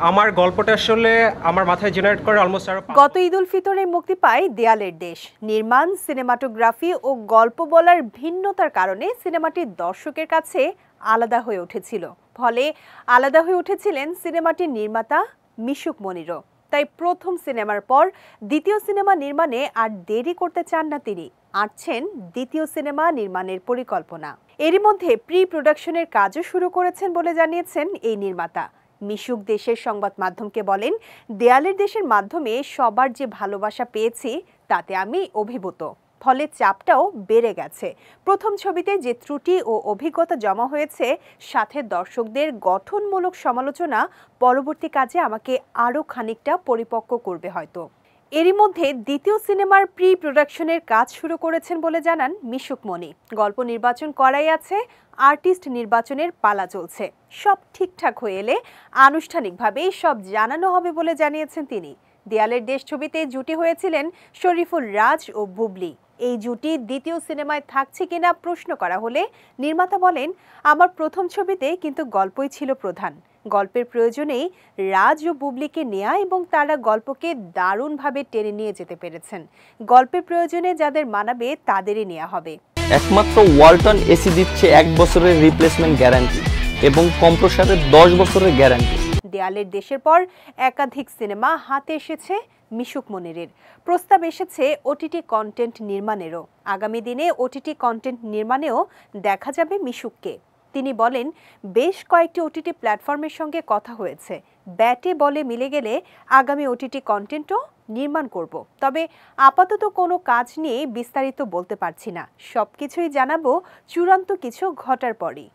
আমার গল্পটা আসলে আমার মাথায় জেনারেট করে অলমোস্ট গত ঈদ উল ফিতরে মুক্তি পায় দেয়ালের দেশ। নির্মাণ, সিনেমাটোগ্রাফি ও গল্প বলার ভিন্নতার কারণে সিনেমাটি দর্শকের কাছে আলাদা হয়ে উঠেছিল। ফলে আলাদা হয়ে উঠেছিলেন সিনেমাটির নির্মাতা মিশুক মনিরও। তাই প্রথম সিনেমার পর দ্বিতীয় সিনেমা নির্মাণে আর দেরি করতে চান না তিনি। আঁটছেন দ্বিতীয় সিনেমা নির্মাণের পরিকল্পনা। এরই মধ্যে প্রি প্রোডাকশনের কাজও শুরু করেছেন বলে জানিয়েছেন এই নির্মাতা। মিশুক দেশের সংবাদ মাধ্যমকে বলেন, দেয়ালের দেশের মাধ্যমে সবার যে ভালোবাসা পেয়েছি তাতে আমি অভিভূত, ফলে চাপটাও বেড়ে গেছে। প্রথম ছবিতে যে ত্রুটি ও অভিজ্ঞতা জমা হয়েছে, সাথে দর্শকদের গঠনমূলক সমালোচনা পরবর্তী কাজে আমাকে আরও খানিকটা পরিপক্ক করবে হয়তো। এরই মধ্যে দ্বিতীয় সিনেমার প্রি প্রোডাকশনের কাজ শুরু করেছেন বলে জানান মিশুক মনি। গল্প নির্বাচন করাই আছে, আর্টিস্ট নির্বাচনের পালা চলছে। সব ঠিকঠাক হয়ে এলে আনুষ্ঠানিকভাবে সব জানানো হবে বলে জানিয়েছেন তিনি। দেয়ালের দেশ ছবিতে জুটি হয়েছিলেন শরীফুল রাজ ও বুবলি। এই জুটি দ্বিতীয় সিনেমায় থাকছে কিনা প্রশ্ন করা হলে নির্মাতা বলেন, আমার প্রথম ছবিতে কিন্তু গল্পই ছিল প্রধান। গল্পের প্রয়োজনেই রাজ ও বুবলিকে নেয়া এবং তারা গল্পকে দারুণভাবে টেনে নিয়ে যেতে পেরেছেন। গল্পের প্রয়োজনে যাদের মানাবে তাদেরই নেওয়া হবে। একমাত্র ওয়ালটন এসি দিচ্ছে 1 বছরের রিপ্লেসমেন্ট গ্যারান্টি এবং কম্প্রেসারের 10 বছরের গ্যারান্টি। দেয়ালের দেশের পর একাধিক সিনেমা হাতে এসেছে মিশুক মনিরের। প্রস্তাব এসেছে ওটিটি কন্টেন্ট নির্মাণেরও। আগামী দিনে ওটিটি কন্টেন্ট নির্মাণেও দেখা যাবে মিশুককে। তিনি বলেন, বেশ কয়েকটি ওটিটি প্ল্যাটফর্মের সঙ্গে কথা হয়েছে। ব্যাটে বলে মিলে গেলে আগামী ওটিটি কন্টেন্টও নির্মাণ করব। তবে আপাতত কোনো কাজ নিয়ে বিস্তারিত বলতে পারছি না। সবকিছুই জানাবো চূড়ান্ত কিছু ঘটার পরই।